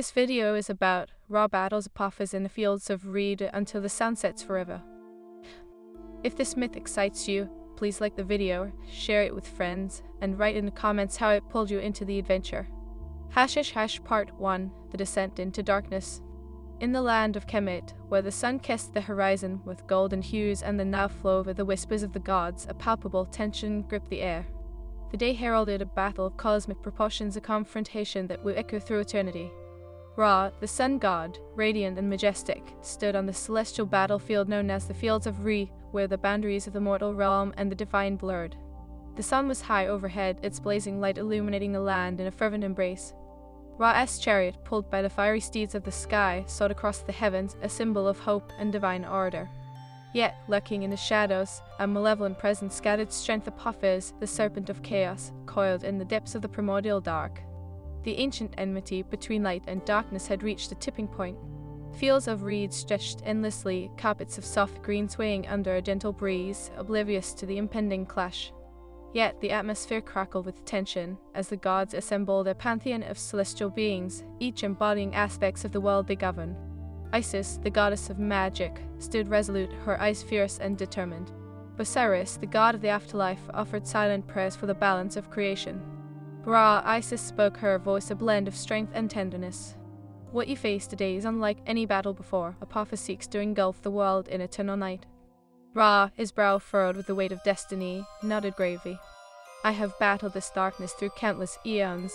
This video is about Ra battles Apophis in the fields of reed until the sun sets forever. If this myth excites you, please like the video, share it with friends, and write in the comments how it pulled you into the adventure. Part 1: The Descent into Darkness. In the land of Kemet, where the sun kissed the horizon with golden hues and the now flow over the whispers of the gods, a palpable tension gripped the air. The day heralded a battle of cosmic proportions, a confrontation that would echo through eternity. Ra, the sun god, radiant and majestic, stood on the celestial battlefield known as the Fields of Re, where the boundaries of the mortal realm and the divine blurred. The sun was high overhead, its blazing light illuminating the land in a fervent embrace. Ra's chariot, pulled by the fiery steeds of the sky, soared across the heavens, a symbol of hope and divine order. Yet, lurking in the shadows, a malevolent presence scattered strength. Apophis, the serpent of chaos, coiled in the depths of the primordial dark. The ancient enmity between light and darkness had reached a tipping point. Fields of reeds stretched endlessly, carpets of soft green swaying under a gentle breeze, oblivious to the impending clash. Yet the atmosphere crackled with tension as the gods assembled a pantheon of celestial beings, each embodying aspects of the world they govern. Isis, the goddess of magic, stood resolute, her eyes fierce and determined. Osiris, the god of the afterlife, offered silent prayers for the balance of creation. Ra, Isis spoke, her voice a blend of strength and tenderness. What you face today is unlike any battle before. Apophis seeks to engulf the world in eternal night. Ra, his brow furrowed with the weight of destiny, nodded gravely. I have battled this darkness through countless eons,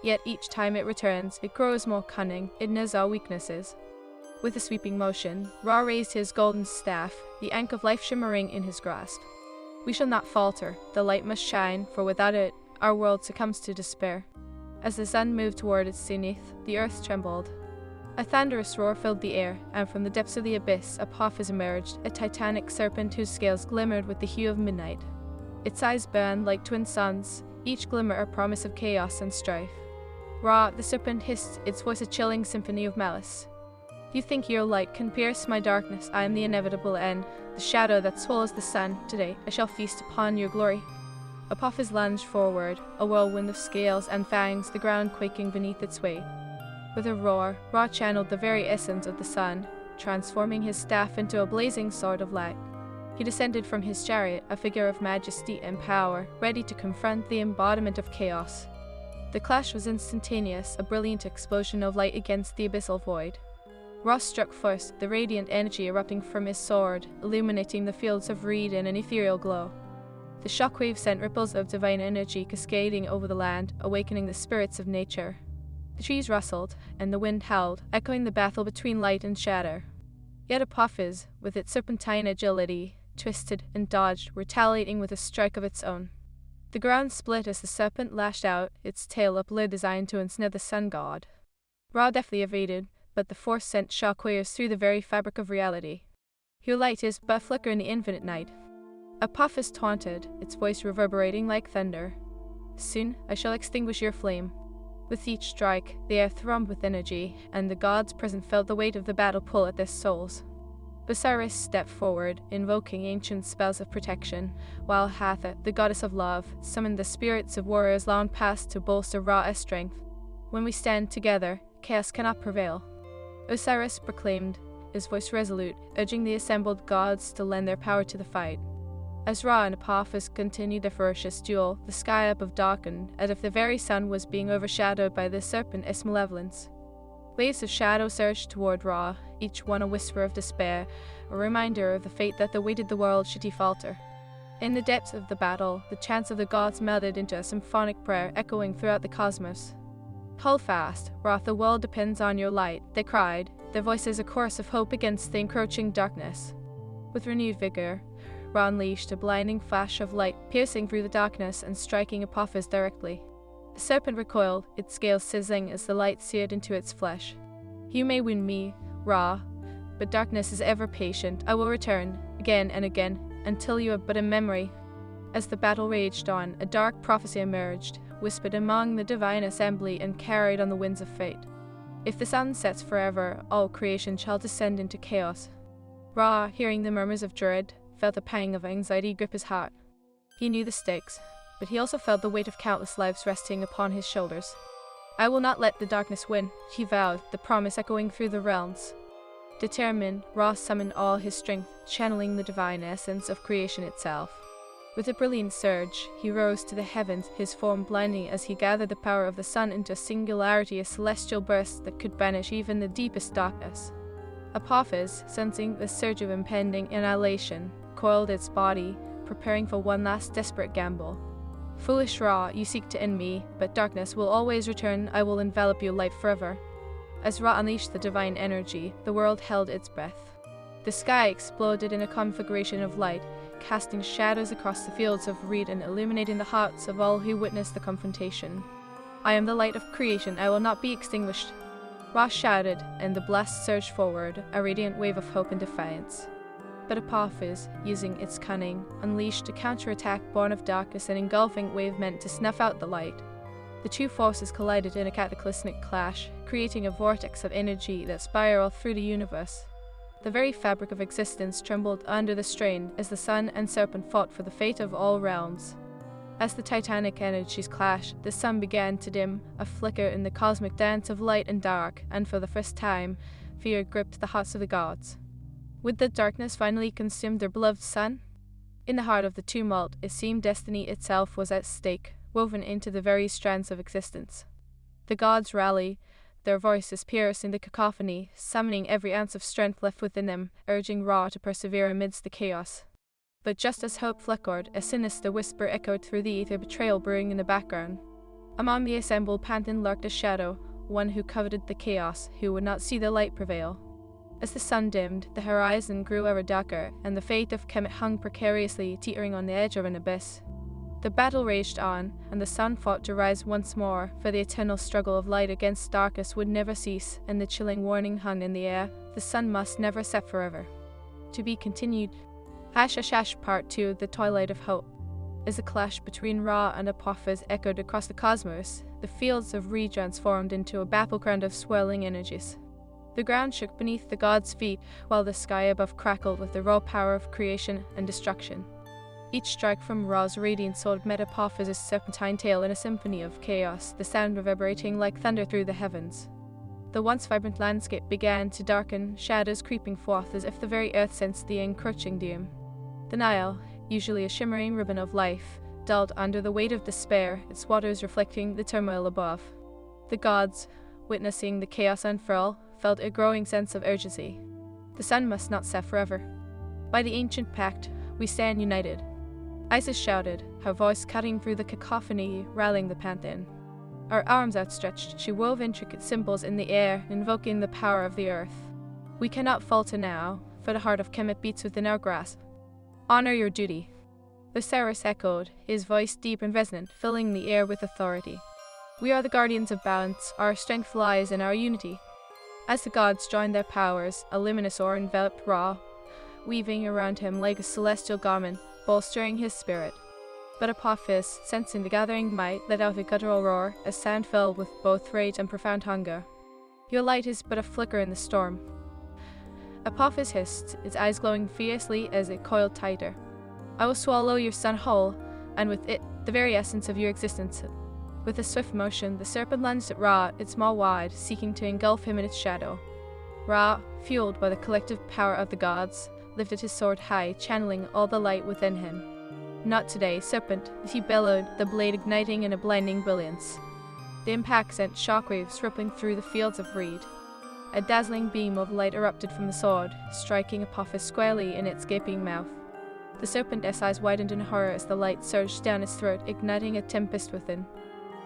yet each time it returns, it grows more cunning, it knows our weaknesses. With a sweeping motion, Ra raised his golden staff, the ank of life shimmering in his grasp. We shall not falter, the light must shine, for without it, our world succumbs to despair. As the sun moved toward its zenith, the earth trembled. A thunderous roar filled the air, and from the depths of the abyss, Apophis emerged, a titanic serpent whose scales glimmered with the hue of midnight. Its eyes burned like twin suns, each glimmer a promise of chaos and strife. Ra, the serpent hissed, its voice a chilling symphony of malice. You think your light can pierce my darkness? I am the inevitable end, the shadow that swallows the sun. Today, I shall feast upon your glory. Apophis lunged forward, a whirlwind of scales and fangs, the ground quaking beneath its weight. With a roar, Ra channeled the very essence of the sun, transforming his staff into a blazing sword of light. He descended from his chariot, a figure of majesty and power, ready to confront the embodiment of chaos. The clash was instantaneous, a brilliant explosion of light against the abyssal void. Ra struck first, the radiant energy erupting from his sword, illuminating the fields of reed in an ethereal glow. The shockwave sent ripples of divine energy cascading over the land, awakening the spirits of nature. The trees rustled, and the wind howled, echoing the battle between light and shadow. Yet Apophis, with its serpentine agility, twisted and dodged, retaliating with a strike of its own. The ground split as the serpent lashed out, its tail uplit, designed to ensnare the sun god. Ra deftly evaded, but the force sent shockwaves through the very fabric of reality. Your light is but a flicker in the infinite night. Apophis taunted, its voice reverberating like thunder. Soon I shall extinguish your flame. With each strike, the air thrummed with energy, and the gods present felt the weight of the battle pull at their souls. Osiris stepped forward, invoking ancient spells of protection, while Hathor, the goddess of love, summoned the spirits of warriors long past to bolster Ra's strength. When we stand together, chaos cannot prevail. Osiris proclaimed, his voice resolute, urging the assembled gods to lend their power to the fight. As Ra and Apophis continued their ferocious duel, the sky above darkened, as if the very sun was being overshadowed by the serpent's malevolence. Waves of shadow surged toward Ra, each one a whisper of despair, a reminder of the fate that awaited the world should he falter. In the depths of the battle, the chants of the gods melded into a symphonic prayer echoing throughout the cosmos. Hold fast, Ra, the world depends on your light, they cried, their voices a chorus of hope against the encroaching darkness. With renewed vigor, Ra unleashed a blinding flash of light, piercing through the darkness and striking Apophis directly. The serpent recoiled, its scales sizzling as the light seared into its flesh. You may wound me, Ra, but darkness is ever patient. I will return, again and again, until you are but a memory. As the battle raged on, a dark prophecy emerged, whispered among the divine assembly and carried on the winds of fate. If the sun sets forever, all creation shall descend into chaos. Ra, hearing the murmurs of dread, felt a pang of anxiety grip his heart. He knew the stakes, but he also felt the weight of countless lives resting upon his shoulders. I will not let the darkness win, he vowed, the promise echoing through the realms. Determined, Ra summoned all his strength, channeling the divine essence of creation itself. With a brilliant surge, he rose to the heavens, his form blinding as he gathered the power of the sun into a singularity, a celestial burst that could banish even the deepest darkness. Apophis, sensing the surge of impending annihilation, coiled its body, preparing for one last desperate gamble. Foolish Ra, you seek to end me, but darkness will always return. I will envelop you light forever. As Ra unleashed the divine energy, the world held its breath. The sky exploded in a conflagration of light, casting shadows across the fields of reed and illuminating the hearts of all who witnessed the confrontation. I am the light of creation, I will not be extinguished. Ra shouted, and the blast surged forward, a radiant wave of hope and defiance. But Apophis, using its cunning, unleashed a counterattack born of darkness, an engulfing wave meant to snuff out the light. The two forces collided in a cataclysmic clash, creating a vortex of energy that spiraled through the universe. The very fabric of existence trembled under the strain as the sun and serpent fought for the fate of all realms. As the titanic energies clashed, the sun began to dim, a flicker in the cosmic dance of light and dark, and for the first time, fear gripped the hearts of the gods. Would the darkness finally consume their beloved sun? In the heart of the tumult, it seemed destiny itself was at stake, woven into the very strands of existence. The gods rallied, their voices piercing the cacophony, summoning every ounce of strength left within them, urging Ra to persevere amidst the chaos. But just as hope flickered, a sinister whisper echoed through the ether, betrayal brewing in the background. Among the assembled pantheon lurked a shadow, one who coveted the chaos, who would not see the light prevail. As the sun dimmed, the horizon grew ever darker, and the fate of Kemet hung precariously, teetering on the edge of an abyss. The battle raged on, and the sun fought to rise once more, for the eternal struggle of light against darkness would never cease, and the chilling warning hung in the air: the sun must never set forever. To be continued. Hash Part 2, The Twilight of Hope. As the clash between Ra and Apophis echoed across the cosmos, the fields of Re transformed into a battleground of swirling energies. The ground shook beneath the gods' feet, while the sky above crackled with the raw power of creation and destruction. Each strike from Ra's radiant sword met Apophis' serpentine tail in a symphony of chaos, the sound reverberating like thunder through the heavens. The once vibrant landscape began to darken, shadows creeping forth as if the very earth sensed the encroaching doom. The Nile, usually a shimmering ribbon of life, dulled under the weight of despair, its waters reflecting the turmoil above. The gods, witnessing the chaos unfurl, felt a growing sense of urgency. The sun must not set forever. By the ancient pact, we stand united. Isis shouted, her voice cutting through the cacophony, rallying the pantheon. Her arms outstretched, she wove intricate symbols in the air, invoking the power of the earth. We cannot falter now, for the heart of Kemet beats within our grasp. Honor your duty. Osiris echoed, his voice deep and resonant, filling the air with authority. We are the guardians of balance, our strength lies in our unity. As the gods joined their powers, a luminous aura enveloped Ra, weaving around him like a celestial garment, bolstering his spirit. But Apophis, sensing the gathering might, let out a guttural roar, a sound filled with both rage and profound hunger. Your light is but a flicker in the storm. Apophis hissed, its eyes glowing fiercely as it coiled tighter. I will swallow your sun whole, and with it, the very essence of your existence. With a swift motion, the serpent lunged at Ra, its maw wide, seeking to engulf him in its shadow. Ra, fueled by the collective power of the gods, lifted his sword high, channeling all the light within him. Not today, serpent, he bellowed, the blade igniting in a blinding brilliance. The impact sent shockwaves rippling through the fields of reed. A dazzling beam of light erupted from the sword, striking Apophis squarely in its gaping mouth. The serpent's eyes widened in horror as the light surged down its throat, igniting a tempest within.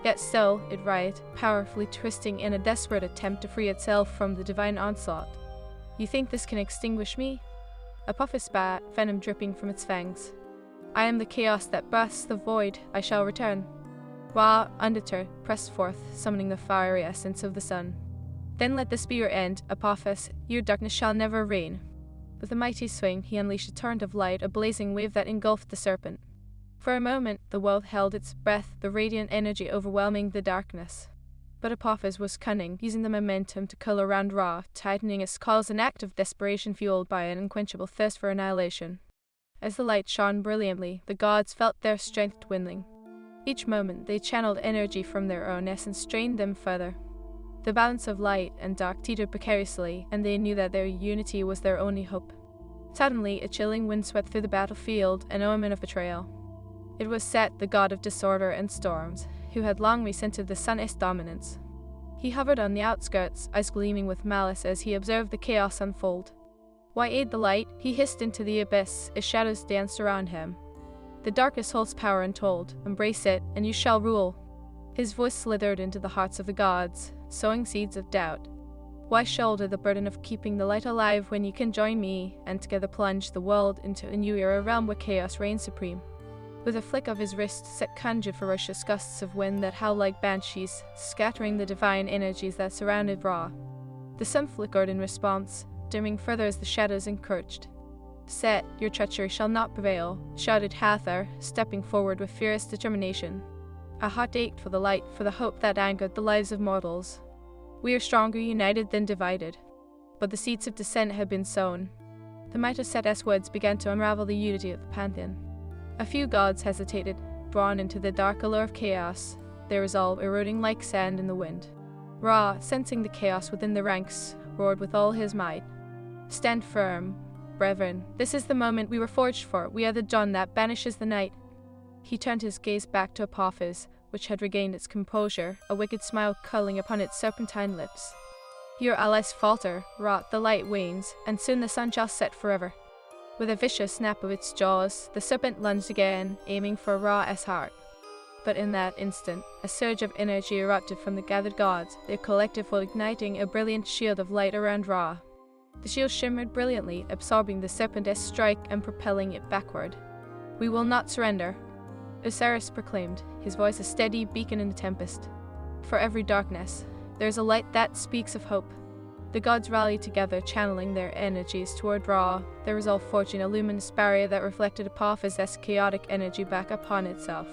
Yet still, it writhed, powerfully twisting in a desperate attempt to free itself from the divine onslaught. You think this can extinguish me? Apophis spat, venom dripping from its fangs. I am the chaos that bursts the void, I shall return. Ra, undeterred, pressed forth, summoning the fiery essence of the sun. Then let this be your end, Apophis, your darkness shall never reign. With a mighty swing, he unleashed a torrent of light, a blazing wave that engulfed the serpent. For a moment, the world held its breath, the radiant energy overwhelming the darkness. But Apophis was cunning, using the momentum to curl around Ra, tightening its claws, an act of desperation fueled by an unquenchable thirst for annihilation. As the light shone brilliantly, the gods felt their strength dwindling. Each moment they channeled energy from their own essence, strained them further. The balance of light and dark teetered precariously, and they knew that their unity was their only hope. Suddenly, a chilling wind swept through the battlefield, an omen of betrayal. It was Set, the god of disorder and storms, who had long resented the sun's dominance. He hovered on the outskirts, eyes gleaming with malice as he observed the chaos unfold. "Why aid the light?" he hissed into the abyss as shadows danced around him. "The darkness holds power untold. Embrace it, and you shall rule." His voice slithered into the hearts of the gods, sowing seeds of doubt. Why shoulder the burden of keeping the light alive when you can join me and together plunge the world into a new era, a realm where chaos reigns supreme? With a flick of his wrist, Set conjured ferocious gusts of wind that howled like banshees, scattering the divine energies that surrounded Ra. The sun flickered in response, dimming further as the shadows encroached. "Set, your treachery shall not prevail," shouted Hathor, stepping forward with fierce determination. A heart ached for the light, for the hope that anchored the lives of mortals. "We are stronger united than divided." But the seeds of dissent had been sown. The might of Set's words began to unravel the unity of the pantheon. A few gods hesitated, drawn into the dark allure of chaos, their resolve eroding like sand in the wind. Ra, sensing the chaos within the ranks, roared with all his might. "Stand firm, brethren. This is the moment we were forged for. We are the dawn that banishes the night." He turned his gaze back to Apophis, which had regained its composure, a wicked smile curling upon its serpentine lips. "Your allies falter, Ra, the light wanes, and soon the sun shall set forever." With a vicious snap of its jaws, the serpent lunged again, aiming for Ra's heart. But in that instant, a surge of energy erupted from the gathered gods, their collective will igniting a brilliant shield of light around Ra. The shield shimmered brilliantly, absorbing the serpent's strike and propelling it backward. "We will not surrender," Osiris proclaimed, his voice a steady beacon in the tempest. "For every darkness, there is a light that speaks of hope." The gods rallied together, channeling their energies toward Ra, their resolve forging a luminous barrier that reflected Apophis's chaotic energy back upon itself.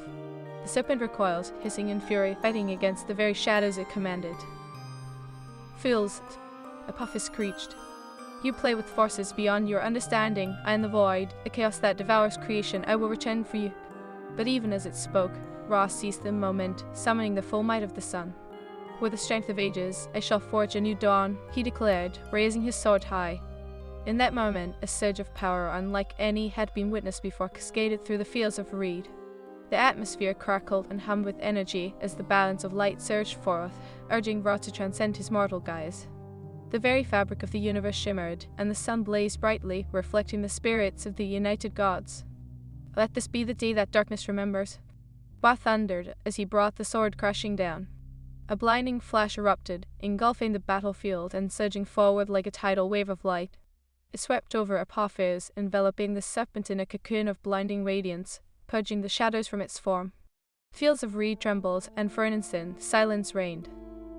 The serpent recoiled, hissing in fury, fighting against the very shadows it commanded. "Fools," Apophis screeched. "You play with forces beyond your understanding. I am the void, the chaos that devours creation. I will return for you." But even as it spoke, Ra seized the moment, summoning the full might of the sun. "With the strength of ages, I shall forge a new dawn," he declared, raising his sword high. In that moment, a surge of power unlike any had been witnessed before cascaded through the fields of reed. The atmosphere crackled and hummed with energy as the balance of light surged forth, urging Ra to transcend his mortal guise. The very fabric of the universe shimmered, and the sun blazed brightly, reflecting the spirits of the united gods. "Let this be the day that darkness remembers," Ra thundered as he brought the sword crashing down. A blinding flash erupted, engulfing the battlefield and surging forward like a tidal wave of light. It swept over Apophis, enveloping the serpent in a cocoon of blinding radiance, purging the shadows from its form. Fields of reed trembled, and for an instant, silence reigned.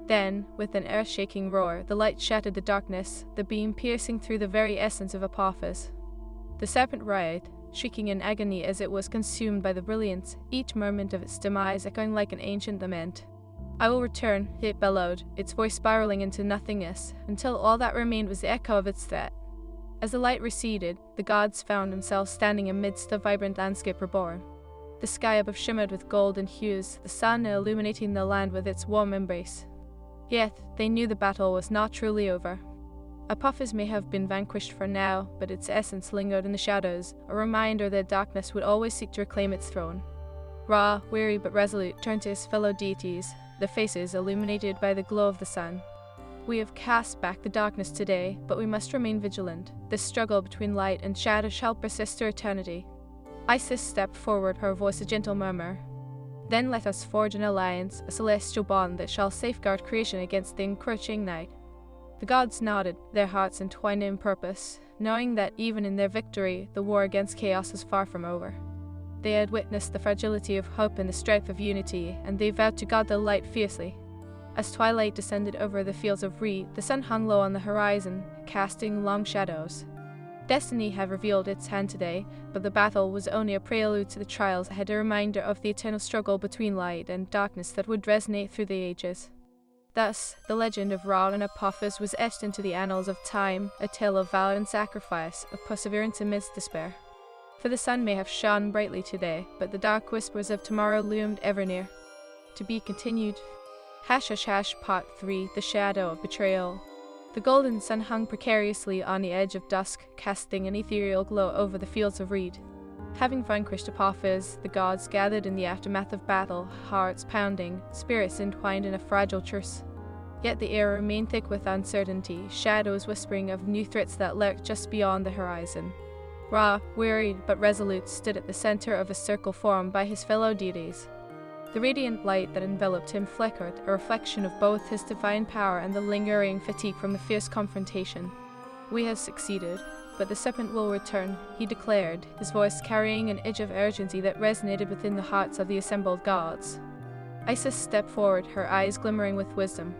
Then, with an earth-shaking roar, the light shattered the darkness, the beam piercing through the very essence of Apophis. The serpent writhed, shrieking in agony as it was consumed by the brilliance, each moment of its demise echoing like an ancient lament. "I will return," it bellowed, its voice spiraling into nothingness, until all that remained was the echo of its threat. As the light receded, the gods found themselves standing amidst the vibrant landscape reborn. The sky above shimmered with golden hues, the sun illuminating the land with its warm embrace. Yet, they knew the battle was not truly over. Apophis may have been vanquished for now, but its essence lingered in the shadows, a reminder that darkness would always seek to reclaim its throne. Ra, weary but resolute, turned to his fellow deities, their faces illuminated by the glow of the sun. "We have cast back the darkness today, but we must remain vigilant. This struggle between light and shadow shall persist to eternity." Isis stepped forward, her voice a gentle murmur. "Then let us forge an alliance, a celestial bond that shall safeguard creation against the encroaching night." The gods nodded, their hearts entwined in purpose, knowing that even in their victory, the war against chaos was far from over. They had witnessed the fragility of hope and the strength of unity, and they vowed to guard the light fiercely. As twilight descended over the fields of reed, the sun hung low on the horizon, casting long shadows. Destiny had revealed its hand today, but the battle was only a prelude to the trials ahead, a reminder of the eternal struggle between light and darkness that would resonate through the ages. Thus, the legend of Ra and Apophis was etched into the annals of time, a tale of valor and sacrifice, of perseverance amidst despair. For the sun may have shone brightly today, but the dark whispers of tomorrow loomed ever near. To be continued. # Part 3 The Shadow of Betrayal. The golden sun hung precariously on the edge of dusk, casting an ethereal glow over the fields of reed. Having vanquished Apophis, the gods gathered in the aftermath of battle, hearts pounding, spirits entwined in a fragile truce. Yet the air remained thick with uncertainty, shadows whispering of new threats that lurked just beyond the horizon. Ra, wearied but resolute, stood at the center of a circle formed by his fellow deities. The radiant light that enveloped him flickered, a reflection of both his divine power and the lingering fatigue from the fierce confrontation. "We have succeeded, but the serpent will return," he declared, his voice carrying an edge of urgency that resonated within the hearts of the assembled gods. Isis stepped forward, her eyes glimmering with wisdom.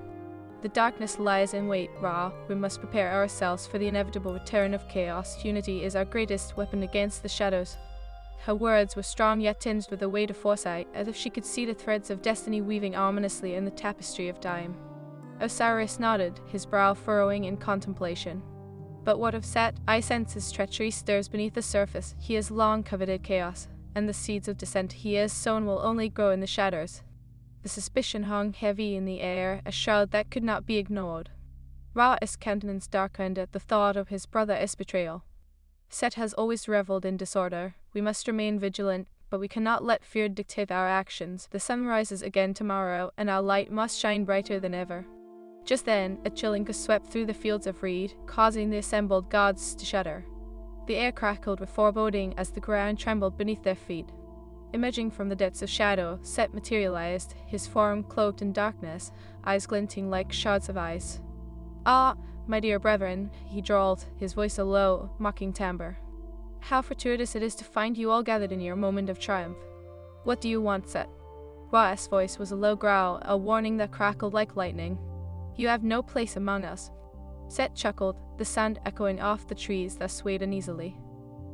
"The darkness lies in wait, Ra. We must prepare ourselves for the inevitable return of chaos. Unity is our greatest weapon against the shadows." Her words were strong yet tinged with a weight of foresight, as if she could see the threads of destiny weaving ominously in the tapestry of time. Osiris nodded, his brow furrowing in contemplation. "But what of Set? I sense his treachery stirs beneath the surface. He has long coveted chaos, and the seeds of dissent he has sown will only grow in the shadows." The suspicion hung heavy in the air, a shroud that could not be ignored. Ra''s countenance darkened at the thought of his brother's betrayal. "Set has always reveled in disorder. We must remain vigilant, but we cannot let fear dictate our actions. The sun rises again tomorrow, and our light must shine brighter than ever." Just then, a chilling gust swept through the fields of reed, causing the assembled gods to shudder. The air crackled with foreboding as the ground trembled beneath their feet. Emerging from the depths of shadow, Set materialized, his form cloaked in darkness, eyes glinting like shards of ice. "Ah, my dear brethren," he drawled, his voice a low, mocking timbre. "How fortuitous it is to find you all gathered in your moment of triumph. What do you want, Set?" Ra''s voice was a low growl, a warning that crackled like lightning. "You have no place among us." Set chuckled, the sound echoing off the trees that swayed uneasily.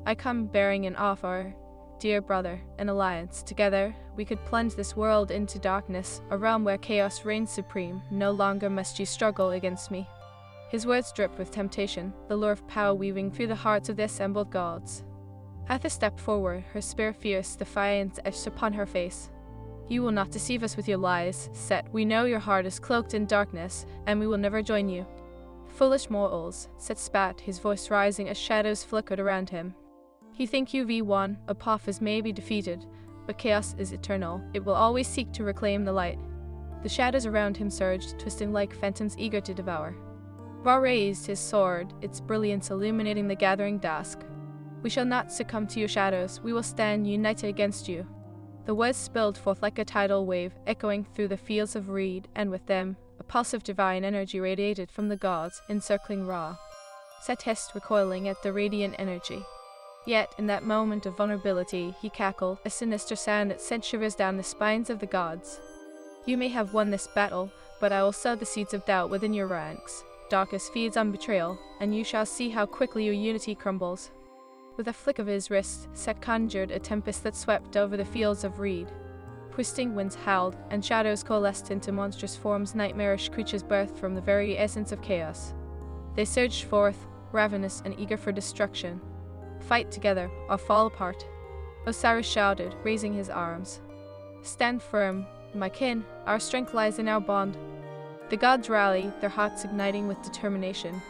"I come bearing an offer, dear brother, an alliance. Together, we could plunge this world into darkness, a realm where chaos reigns supreme. No longer must you struggle against me." His words dripped with temptation, the lure of power weaving through the hearts of the assembled gods. Athos stepped forward, her spirit fierce, defiance etched upon her face. "You will not deceive us with your lies, Set. We know your heart is cloaked in darkness, and we will never join you." "Foolish mortals," Set spat, his voice rising as shadows flickered around him. "You think you've won. Apophis may be defeated, but chaos is eternal. It will always seek to reclaim the light." The shadows around him surged, twisting like phantoms eager to devour. Ra raised his sword, its brilliance illuminating the gathering dusk. "We shall not succumb to your shadows. We will stand united against you." The words spilled forth like a tidal wave, echoing through the fields of reed, and with them, a pulse of divine energy radiated from the gods, encircling Ra. Set hissed, recoiling at the radiant energy. Yet, in that moment of vulnerability, he cackled, a sinister sound that sent shivers down the spines of the gods. "You may have won this battle, but I will sow the seeds of doubt within your ranks. Darkness feeds on betrayal, and you shall see how quickly your unity crumbles." With a flick of his wrist, Set conjured a tempest that swept over the fields of reed. Twisting winds howled, and shadows coalesced into monstrous forms, nightmarish creatures birthed from the very essence of chaos. They surged forth, ravenous and eager for destruction. "Fight together, or fall apart." Osiris shouted, raising his arms. "Stand firm, my kin. Our strength lies in our bond." The gods rallied, their hearts igniting with determination.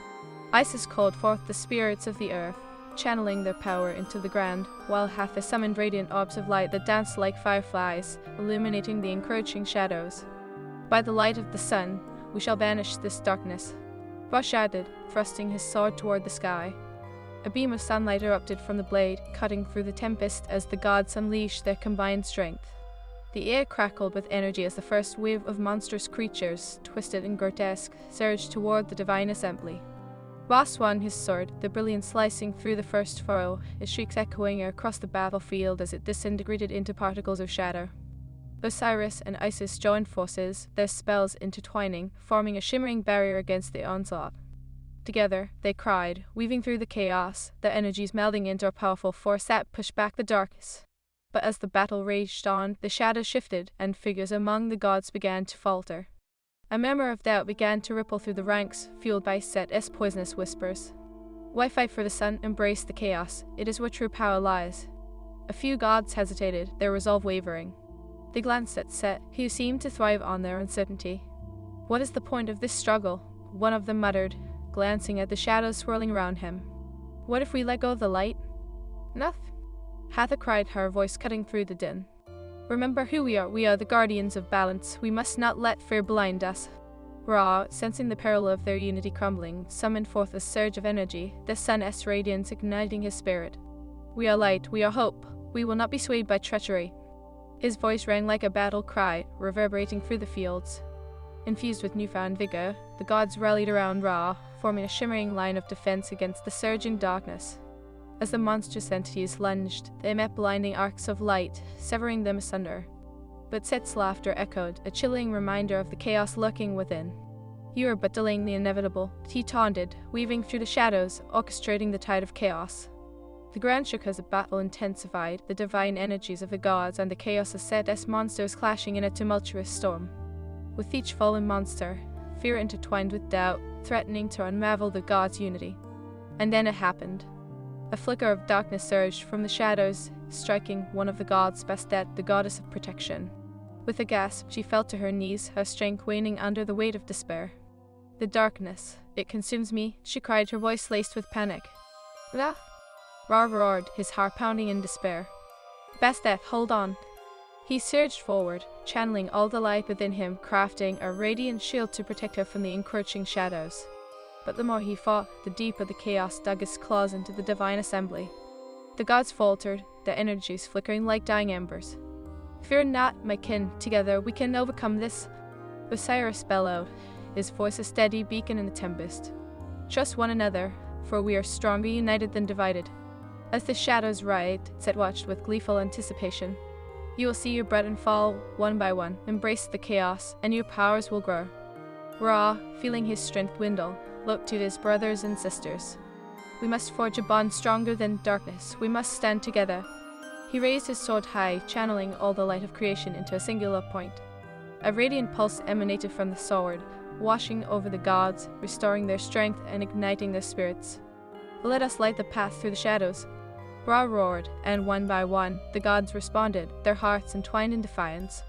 Isis called forth the spirits of the earth, channeling their power into the ground, while Hathor summoned radiant orbs of light that danced like fireflies, illuminating the encroaching shadows. "By the light of the sun, we shall banish this darkness." Ra shouted, thrusting his sword toward the sky. A beam of sunlight erupted from the blade, cutting through the tempest as the gods unleashed their combined strength. The air crackled with energy as the first wave of monstrous creatures, twisted and grotesque, surged toward the divine assembly. Ra swung his sword, the brilliance slicing through the first furrow, his shrieks echoing across the battlefield as it disintegrated into particles of shadow. Osiris and Isis joined forces, their spells intertwining, forming a shimmering barrier against the onslaught. Together, they cried, weaving through the chaos, their energies melding into a powerful force that pushed back the darkness. But as the battle raged on, the shadows shifted, and figures among the gods began to falter. A murmur of doubt began to ripple through the ranks, fueled by Set's poisonous whispers. Why fight for the sun? Embrace the chaos. It is where true power lies. A few gods hesitated, their resolve wavering. They glanced at Set, who seemed to thrive on their uncertainty. What is the point of this struggle? One of them muttered, glancing at the shadows swirling around him. What if we let go of the light? Nothing. Hatha cried, her voice cutting through the din. Remember who we are. We are the guardians of balance. We must not let fear blind us. Ra, sensing the peril of their unity crumbling, summoned forth a surge of energy, the sun's radiance igniting his spirit. We are light. We are hope. We will not be swayed by treachery. His voice rang like a battle cry, reverberating through the fields. Infused with newfound vigor, the gods rallied around Ra, forming a shimmering line of defense against the surging darkness. As the monstrous entities lunged, they met blinding arcs of light, severing them asunder. But Set's laughter echoed, a chilling reminder of the chaos lurking within. You are but delaying the inevitable, he taunted, weaving through the shadows, orchestrating the tide of chaos. The ground shook as the battle intensified, the divine energies of the gods and the chaos of Set's monsters clashing in a tumultuous storm. With each fallen monster, fear intertwined with doubt, threatening to unravel the gods' unity. And then it happened. A flicker of darkness surged from the shadows, striking one of the gods, Bastet, the goddess of protection. With a gasp, she fell to her knees, her strength waning under the weight of despair. The darkness, it consumes me, she cried, her voice laced with panic. Ah! Ra roared, his heart pounding in despair. Bastet, hold on. He surged forward, channeling all the light within him, crafting a radiant shield to protect her from the encroaching shadows. But the more he fought, the deeper the chaos dug its claws into the divine assembly. The gods faltered, their energies flickering like dying embers. Fear not, my kin, together we can overcome this. Osiris bellowed, his voice a steady beacon in the tempest. Trust one another, for we are stronger united than divided. As the shadows writhed, Set watched with gleeful anticipation. You will see your brethren fall one by one, embrace the chaos, and your powers will grow. Ra, feeling his strength dwindle, looked to his brothers and sisters. We must forge a bond stronger than darkness. We must stand together. He raised his sword high, channeling all the light of creation into a singular point. A radiant pulse emanated from the sword, washing over the gods, restoring their strength and igniting their spirits. Let us light the path through the shadows. Ra roared, and one by one, the gods responded, their hearts entwined in defiance.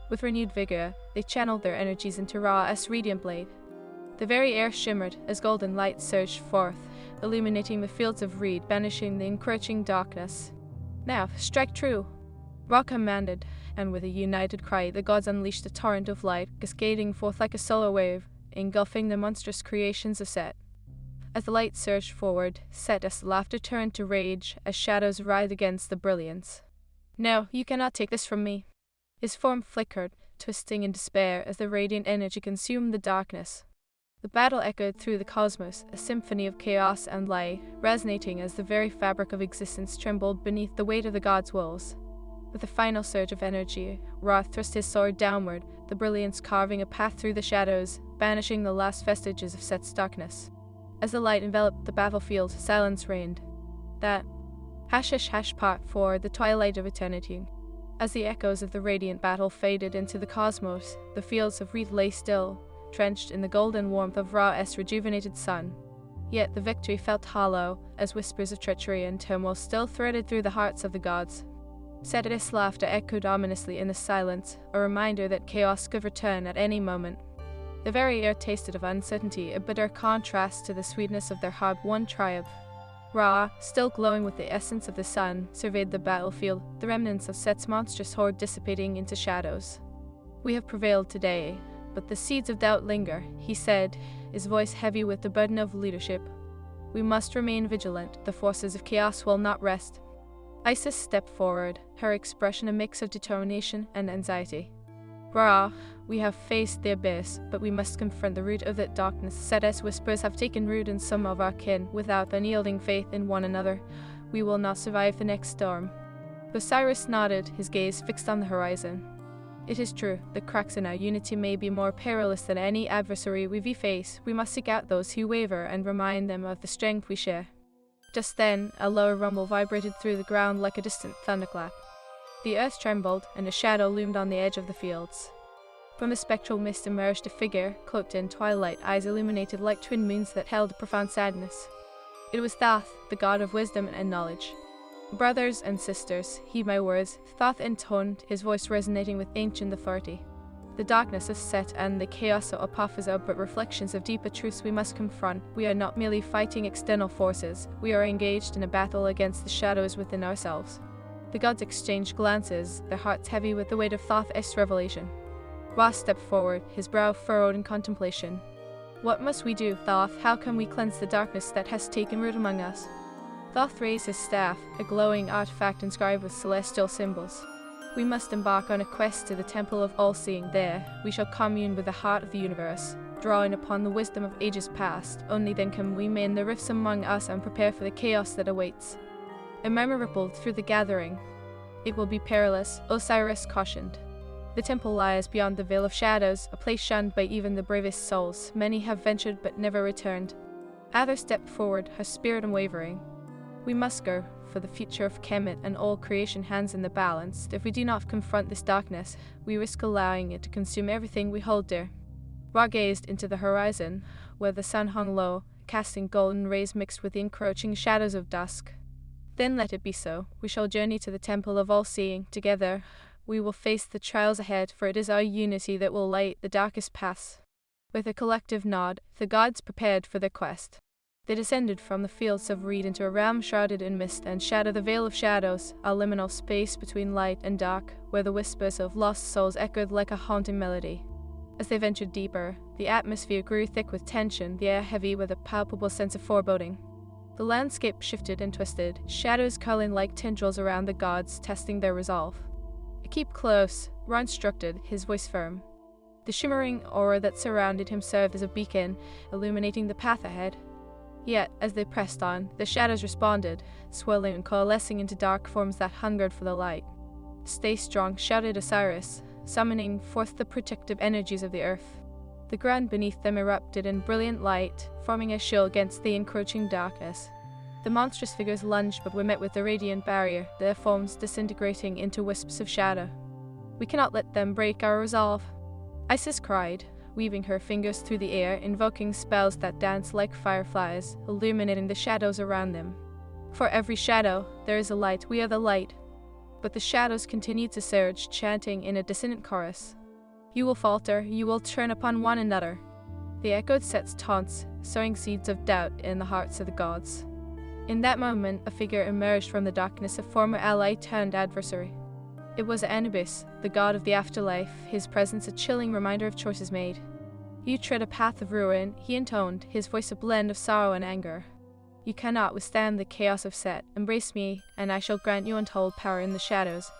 With renewed vigor, they channeled their energies into Ra's radiant blade. The very air shimmered as golden light surged forth, illuminating the fields of reed, banishing the encroaching darkness. Now, strike true! Ra commanded, and with a united cry, the gods unleashed a torrent of light, cascading forth like a solar wave, engulfing the monstrous creations of Set. As the light surged forward, Set's laughter turned to rage as shadows writhed against the brilliance. No, you cannot take this from me. His form flickered, twisting in despair as the radiant energy consumed the darkness. The battle echoed through the cosmos, a symphony of chaos and light, resonating as the very fabric of existence trembled beneath the weight of the gods' wills. With a final surge of energy, Ra thrust his sword downward, the brilliance carving a path through the shadows, banishing the last vestiges of Set's darkness. As the light enveloped the battlefield, silence reigned. That ## Part 4, the twilight of eternity. As the echoes of the radiant battle faded into the cosmos, the fields of reed lay still, drenched in the golden warmth of Ra's rejuvenated sun. Yet the victory felt hollow, as whispers of treachery and turmoil still threaded through the hearts of the gods. Set's laughter echoed ominously in the silence, a reminder that chaos could return at any moment. The very air tasted of uncertainty, a bitter contrast to the sweetness of their hard-won triumph. Ra, still glowing with the essence of the sun, surveyed the battlefield, the remnants of Set's monstrous horde dissipating into shadows. We have prevailed today, but the seeds of doubt linger, he said, his voice heavy with the burden of leadership. We must remain vigilant, the forces of chaos will not rest. Isis stepped forward, her expression a mix of determination and anxiety. Ra, we have faced the abyss, but we must confront the root of that darkness. Set's whispers have taken root in some of our kin. Without unyielding faith in one another, we will not survive the next storm. Osiris nodded, his gaze fixed on the horizon. It is true, the cracks in our unity may be more perilous than any adversary we face. We must seek out those who waver and remind them of the strength we share. Just then, a low rumble vibrated through the ground like a distant thunderclap. The earth trembled, and a shadow loomed on the edge of the fields. From the spectral mist emerged a figure, cloaked in twilight, eyes illuminated like twin moons that held profound sadness. It was Thoth, the god of wisdom and knowledge. Brothers and sisters, heed my words, Thoth intoned, his voice resonating with ancient authority. The darkness of Set and the chaos of Apophis are but reflections of deeper truths we must confront. We are not merely fighting external forces, we are engaged in a battle against the shadows within ourselves. The gods exchanged glances, their hearts heavy with the weight of Thoth's revelation. Ra stepped forward, his brow furrowed in contemplation. What must we do, Thoth? How can we cleanse the darkness that has taken root among us? Thoth raised his staff, a glowing artifact inscribed with celestial symbols. We must embark on a quest to the Temple of All-Seeing. There, we shall commune with the heart of the universe, drawing upon the wisdom of ages past. Only then can we mend the rifts among us and prepare for the chaos that awaits. A murmur rippled through the gathering. It will be perilous, Osiris cautioned. The temple lies beyond the veil of shadows, a place shunned by even the bravest souls. Many have ventured but never returned. Others stepped forward, her spirit unwavering. We must go, for the future of Kemet and all creation hangs in the balance. If we do not confront this darkness, we risk allowing it to consume everything we hold dear. Ra gazed into the horizon, where the sun hung low, casting golden rays mixed with the encroaching shadows of dusk. Then let it be so. We shall journey to the Temple of All-Seeing. Together, we will face the trials ahead, for it is our unity that will light the darkest paths. With a collective nod, the gods prepared for their quest. They descended from the fields of reed into a realm shrouded in mist and shadow, the veil of shadows, a liminal space between light and dark, where the whispers of lost souls echoed like a haunting melody. As they ventured deeper, the atmosphere grew thick with tension, the air heavy with a palpable sense of foreboding. The landscape shifted and twisted, shadows curling like tendrils around the gods, testing their resolve. Keep close, Ra instructed, his voice firm. The shimmering aura that surrounded him served as a beacon, illuminating the path ahead. Yet, as they pressed on, the shadows responded, swirling and coalescing into dark forms that hungered for the light. Stay strong, shouted Osiris, summoning forth the protective energies of the earth. The ground beneath them erupted in brilliant light, forming a shield against the encroaching darkness. The monstrous figures lunged but were met with a radiant barrier, their forms disintegrating into wisps of shadow. We cannot let them break our resolve. Isis cried, weaving her fingers through the air, invoking spells that danced like fireflies, illuminating the shadows around them. For every shadow, there is a light. We are the light. But the shadows continued to surge, chanting in a dissonant chorus. You will falter, you will turn upon one another. They echoed Set's taunts, sowing seeds of doubt in the hearts of the gods. In that moment, a figure emerged from the darkness, a former ally turned adversary. It was Anubis, the god of the afterlife, his presence a chilling reminder of choices made. You tread a path of ruin, he intoned, his voice a blend of sorrow and anger. You cannot withstand the chaos of Set. Embrace me, and I shall grant you untold power in the shadows.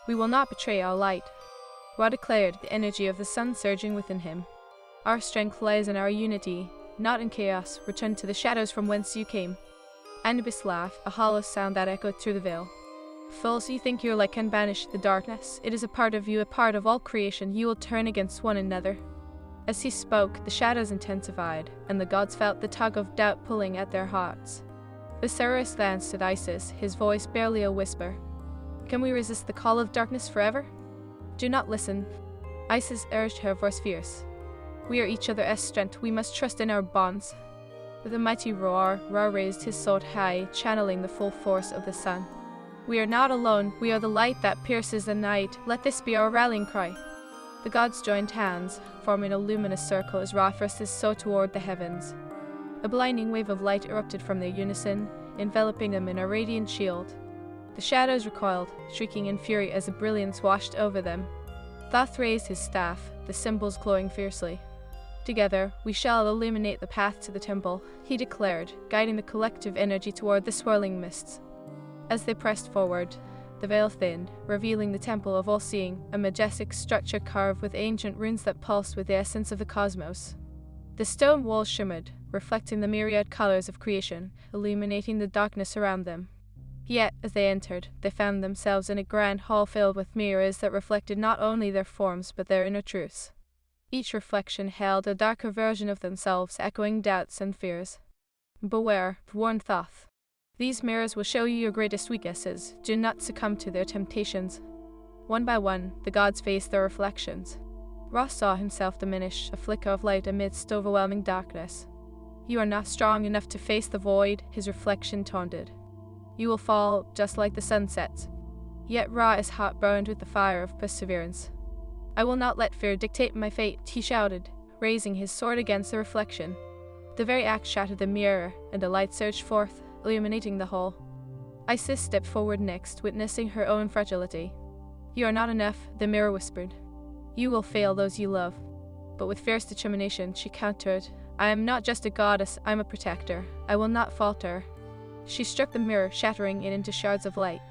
We will not betray our light. Ra declared, the energy of the sun surging within him. Our strength lies in our unity, not in chaos. Return to the shadows from whence you came. Anubis laughed, a hollow sound that echoed through the veil. Fools, you think your light can banish the darkness. It is a part of you, a part of all creation. You will turn against one another. As he spoke, the shadows intensified, and the gods felt the tug of doubt pulling at their hearts. Osiris glanced at Isis, his voice barely a whisper. Can we resist the call of darkness forever? Do not listen. Isis urged, her voice fierce. We are each other's strength. We must trust in our bonds. With a mighty roar, Ra raised his sword high, channeling the full force of the sun. We are not alone. We are the light that pierces the night. Let this be our rallying cry. The gods joined hands, forming a luminous circle as Ra thrust his sword toward the heavens. A blinding wave of light erupted from their unison, enveloping them in a radiant shield. The shadows recoiled, shrieking in fury as the brilliance washed over them. Thoth raised his staff, the symbols glowing fiercely. Together, we shall illuminate the path to the temple, he declared, guiding the collective energy toward the swirling mists. As they pressed forward, the veil thinned, revealing the Temple of All-Seeing, a majestic structure carved with ancient runes that pulsed with the essence of the cosmos. The stone walls shimmered, reflecting the myriad colors of creation, illuminating the darkness around them. Yet, as they entered, they found themselves in a grand hall filled with mirrors that reflected not only their forms but their inner truths. Each reflection held a darker version of themselves, echoing doubts and fears. Beware, warned Thoth. These mirrors will show you your greatest weaknesses. Do not succumb to their temptations. One by one, the gods faced their reflections. Ra saw himself diminish, a flicker of light amidst overwhelming darkness. You are not strong enough to face the void, his reflection taunted. You will fall, just like the sun sets. Yet Ra is hot burned with the fire of perseverance. I will not let fear dictate my fate, he shouted, raising his sword against the reflection. The very act shattered the mirror, and a light surged forth, illuminating the hall. Isis stepped forward next, witnessing her own fragility. You are not enough, the mirror whispered. You will fail those you love. But with fierce determination, she countered, I am not just a goddess, I am a protector. I will not falter. She struck the mirror, shattering it into shards of light.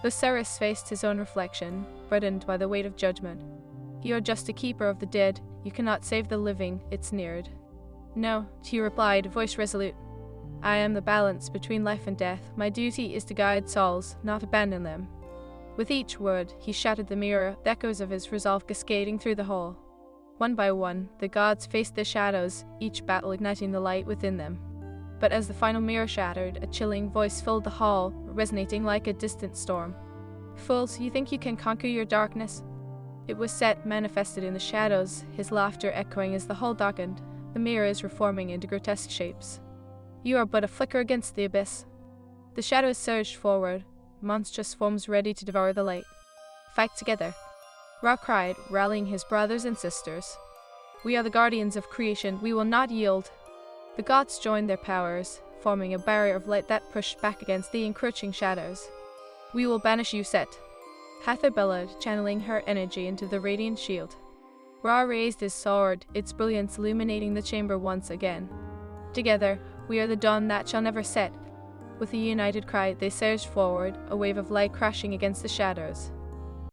Osiris faced his own reflection, burdened by the weight of judgment. You are just a keeper of the dead. You cannot save the living, it sneered. No, he replied, voice resolute. I am the balance between life and death. My duty is to guide souls, not abandon them. With each word, he shattered the mirror, the echoes of his resolve cascading through the hall. One by one, the gods faced their shadows, each battle igniting the light within them. But as the final mirror shattered, a chilling voice filled the hall, resonating like a distant storm. Fools, you think you can conquer your darkness? It was Set manifested in the shadows, his laughter echoing as the hall darkened, the mirrors reforming into grotesque shapes. You are but a flicker against the abyss. The shadows surged forward, monstrous forms ready to devour the light. Fight together, Ra cried, rallying his brothers and sisters. We are the guardians of creation, we will not yield. The gods joined their powers, forming a barrier of light that pushed back against the encroaching shadows. We will banish you, Set. Hathor bellowed, channeling her energy into the radiant shield. Ra raised his sword, its brilliance illuminating the chamber once again. Together, we are the dawn that shall never set. With a united cry, they surged forward, a wave of light crashing against the shadows.